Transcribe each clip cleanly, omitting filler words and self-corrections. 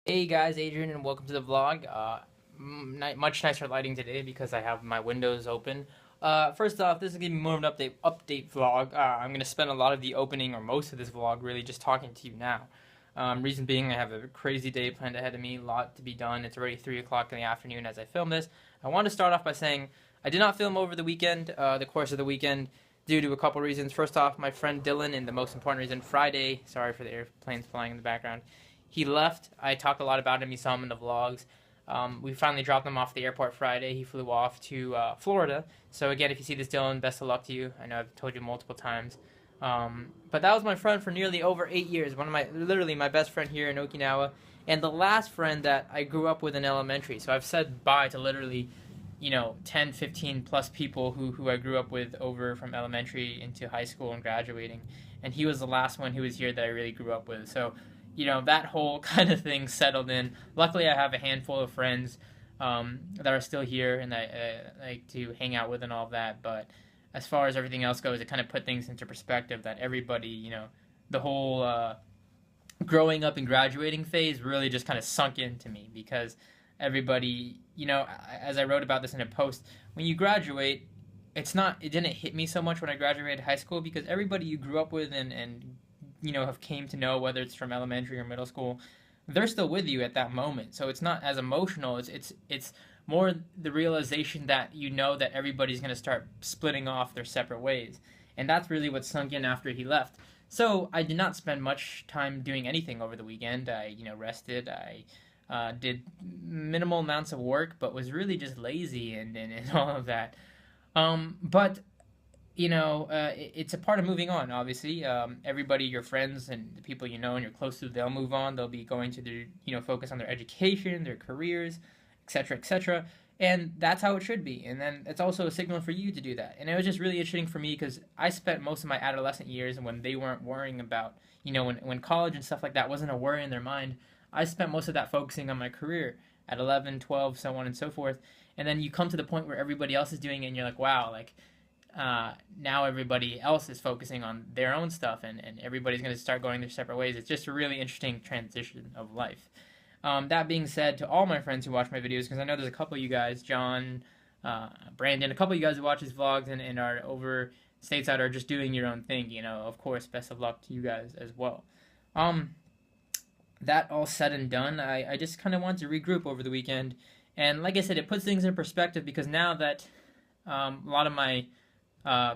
Hey guys, Adrian, and welcome to the vlog. Much nicer lighting today because I have my windows open. First off, this is gonna be more of an update vlog. I'm gonna spend a lot of the opening or most of this vlog really just talking to you now. Reason being, I have a crazy day planned ahead of me, a lot to be done. It's already 3 o'clock in the afternoon as I film this. I want to start off by saying I did not film over the weekend, the course of the weekend, due to a couple reasons. First off, my friend Dylan, and the most important reason, Friday. Sorry for the airplanes flying in the background. He left. I talked a lot about him. You saw him in the vlogs. We finally dropped him off the airport Friday. He flew off to Florida. So again, if you see this, Dylan, best of luck to you. I know I've told you multiple times. But that was my friend for nearly over 8 years. Literally my best friend here in Okinawa, and the last friend that I grew up with in elementary. So I've said bye to literally, 10, 15 plus people who I grew up with over from elementary into high school and graduating. And he was the last one who was here that I really grew up with. So that whole kind of thing settled in. Luckily, I have a handful of friends that are still here and that I like to hang out with and all of that. But as far as everything else goes, it kind of put things into perspective that everybody, the whole growing up and graduating phase really just kind of sunk into me because everybody, as I wrote about this in a post, when you graduate, it didn't hit me so much when I graduated high school because everybody you grew up with and have came to know, whether it's from elementary or middle school, they're still with you at that moment. So it's not as emotional. It's more the realization that that everybody's going to start splitting off their separate ways. And that's really what sunk in after he left. So I did not spend much time doing anything over the weekend. I, rested. I did minimal amounts of work, but was really just lazy and all of that. But it's a part of moving on, obviously. Everybody, your friends and the people and you're close to, they'll move on. They'll be going to their, focus on their education, their careers, etc., etc. And that's how it should be. And then it's also a signal for you to do that. And it was just really interesting for me because I spent most of my adolescent years when they weren't worrying about, when college and stuff like that wasn't a worry in their mind. I spent most of that focusing on my career at 11, 12, so on and so forth. And then you come to the point where everybody else is doing it and you're like, wow, now everybody else is focusing on their own stuff and everybody's going to start going their separate ways. It's just a really interesting transition of life. That being said, to all my friends who watch my videos, because I know there's a couple of you guys, John, Brandon, a couple of you guys who watch these vlogs and are over stateside are just doing your own thing, of course, best of luck to you guys as well. That all said and done, I just kind of wanted to regroup over the weekend. And like I said, it puts things in perspective because now that a lot of my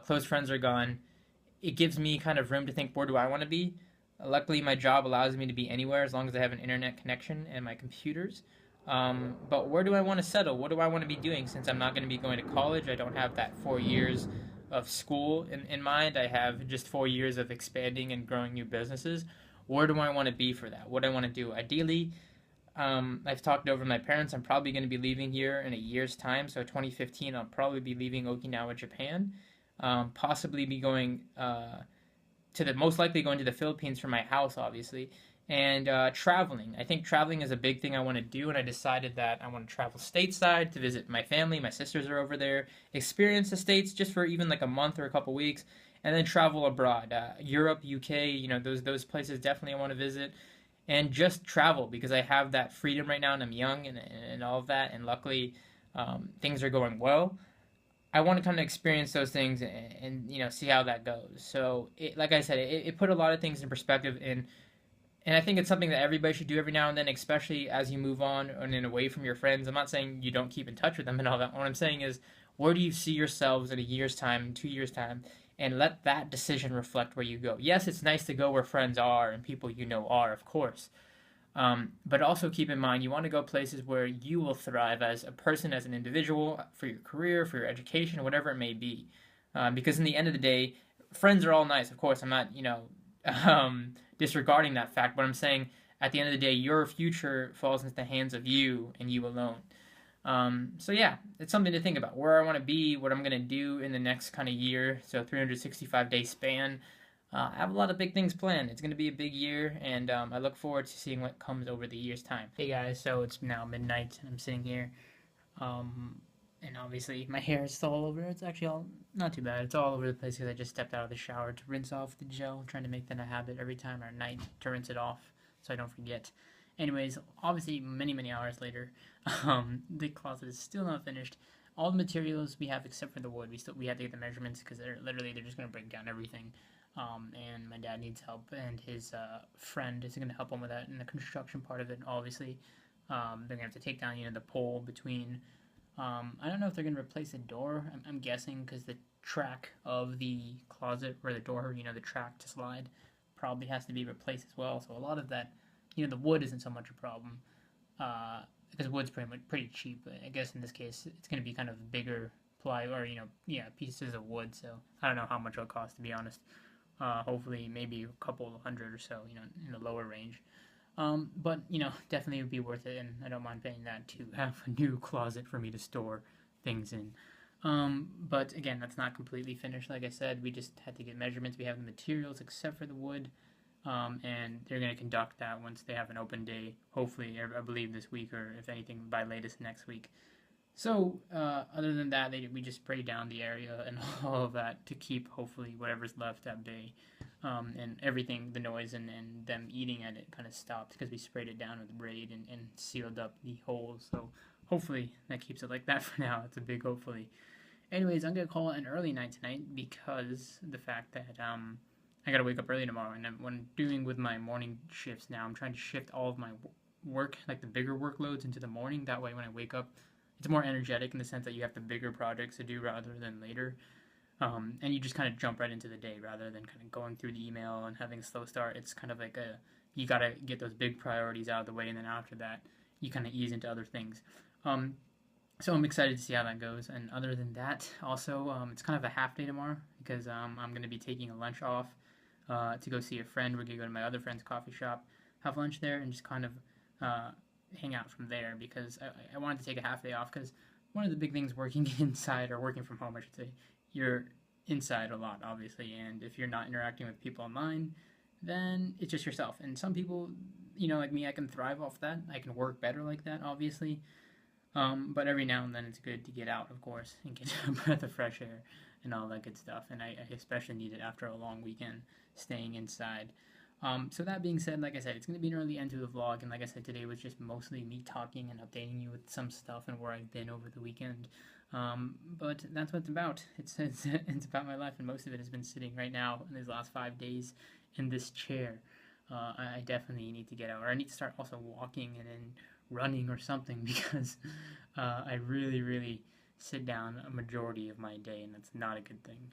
close friends are gone, it gives me kind of room to think, where do I want to be? Luckily, my job allows me to be anywhere as long as I have an internet connection and my computers. But where do I want to settle? What do I want to be doing since I'm not going to be going to college? I don't have that 4 years of school in mind. I have just 4 years of expanding and growing new businesses. Where do I want to be for that? What do I want to do? Ideally, I've talked over my parents. I'm probably going to be leaving here in a year's time. So 2015, I'll probably be leaving Okinawa, Japan. Possibly be going most likely going to the Philippines for my house, obviously, and traveling. I think traveling is a big thing I want to do, and I decided that I want to travel stateside to visit my family. My sisters are over there. Experience the States just for even like a month or a couple weeks, and then travel abroad. Europe, UK, those places definitely I want to visit. And just travel because I have that freedom right now and I'm young and all of that. And luckily, things are going well. I want to kind of experience those things and see how that goes. So, like I said, it put a lot of things in perspective, and I think it's something that everybody should do every now and then, especially as you move on and away from your friends. I'm not saying you don't keep in touch with them and all that. What I'm saying is, where do you see yourselves in a year's time, 2 years' time, and let that decision reflect where you go. Yes, it's nice to go where friends are and people are, of course. But also keep in mind, you want to go places where you will thrive as a person, as an individual, for your career, for your education, whatever it may be. Because in the end of the day, friends are all nice. Of course, I'm not, disregarding that fact, but I'm saying at the end of the day, your future falls into the hands of you and you alone. So yeah, it's something to think about. Where I want to be, what I'm going to do in the next kind of year, so 365-day span. I have a lot of big things planned. It's going to be a big year, and I look forward to seeing what comes over the year's time. Hey guys, so it's now midnight, and I'm sitting here, and obviously my hair is still all over. It's actually all not too bad. It's all over the place because I just stepped out of the shower to rinse off the gel. I'm trying to make that a habit every time or night to rinse it off, so I don't forget. Anyways, obviously many hours later, the closet is still not finished. All the materials we have except for the wood, we had to get the measurements because they're just gonna break down everything. And my dad needs help, and his friend is gonna help him with that in the construction part of it. Obviously, they're gonna have to take down the pole between. I don't know if they're gonna replace a door. I'm guessing because the track of the closet where the door, the track to slide, probably has to be replaced as well. So a lot of that, the wood isn't so much a problem because wood's pretty cheap. But I guess in this case, it's going to be kind of bigger ply or pieces of wood. So I don't know how much it'll cost to be honest. Hopefully, maybe a couple hundred or so, in the lower range. But definitely would be worth it, and I don't mind paying that to have a new closet for me to store things in. But again, that's not completely finished. Like I said, we just had to get measurements. We have the materials except for the wood, and they're going to conduct that once they have an open day. Hopefully, I believe this week, or if anything, by latest next week. So, other than that, we just sprayed down the area and all of that to keep hopefully whatever's left at bay. And everything, the noise and them eating at it kind of stopped because we sprayed it down with Raid and sealed up the holes. So, hopefully, that keeps it like that for now. It's a big hopefully. Anyways, I'm going to call it an early night tonight because the fact that I got to wake up early tomorrow. And when doing with my morning shifts now, I'm trying to shift all of my work, like the bigger workloads, into the morning. That way, when I wake up, it's more energetic in the sense that you have the bigger projects to do rather than later. And you just kind of jump right into the day rather than kind of going through the email and having a slow start. It's kind of like you got to get those big priorities out of the way, and then after that, you kind of ease into other things. So I'm excited to see how that goes. And other than that, also, it's kind of a half day tomorrow because I'm going to be taking a lunch off to go see a friend. We're going to go to my other friend's coffee shop, have lunch there, and just kind of hang out from there because I wanted to take a half day off because one of the big things working inside, or working from home I should say, you're inside a lot obviously, and if you're not interacting with people online, then it's just yourself. And some people, like me, I can thrive off that. I can work better like that obviously. But every now and then it's good to get out, of course, and get a breath of fresh air and all that good stuff. And I especially need it after a long weekend staying inside. So that being said, like I said, it's going to be an early end to the vlog, and like I said, today was just mostly me talking and updating you with some stuff and where I've been over the weekend. But that's what it's about. It's about my life, and most of it has been sitting right now in these last 5 days in this chair. I definitely need to get out, or I need to start also walking and then running or something because I really sit down a majority of my day, and that's not a good thing.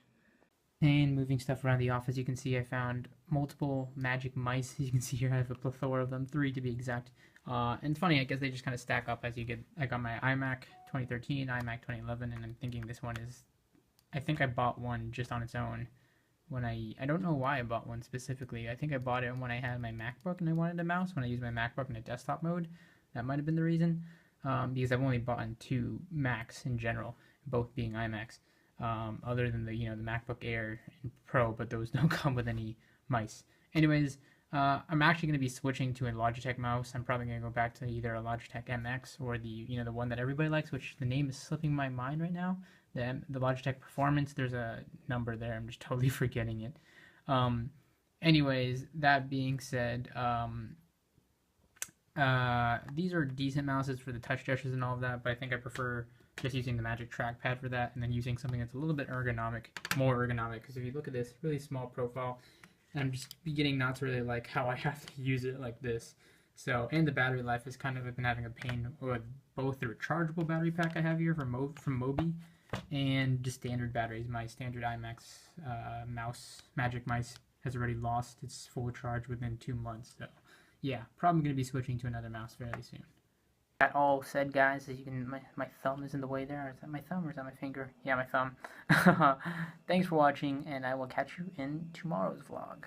And moving stuff around the office, you can see I found multiple magic mice. You can see here I have a plethora of them, 3 to be exact. And it's funny, I guess they just kind of stack up as you get. I got my iMac 2013, iMac 2011, and I'm thinking this one is. I think I bought one just on its own. When I don't know why I bought one specifically. I think I bought it when I had my MacBook and I wanted a mouse. When I used my MacBook in a desktop mode, that might have been the reason. Because I've only bought 2 Macs in general, both being iMacs. Other than the MacBook Air and Pro, but those don't come with any mice. Anyways, I'm actually going to be switching to a Logitech mouse. I'm probably going to go back to either a Logitech MX or the the one that everybody likes, which the name is slipping my mind right now. The Logitech Performance. There's a number there. I'm just totally forgetting it. Anyways, that being said, these are decent mouses for the touch gestures and all of that, but I think I prefer just using the Magic Trackpad for that, and then using something that's a little bit more ergonomic, because if you look at this really small profile, I'm just beginning not to really like how I have to use it like this. So, and the battery life is kind of, I've been having a pain with both the rechargeable battery pack I have here from Mobi, and just standard batteries. My standard IMAX Magic Mice has already lost its full charge within 2 months, so yeah, probably going to be switching to another mouse fairly soon. That all said, guys, as you can, my thumb is in the way there. Is that my thumb or is that my finger? Yeah, my thumb. Thanks for watching, and I will catch you in tomorrow's vlog.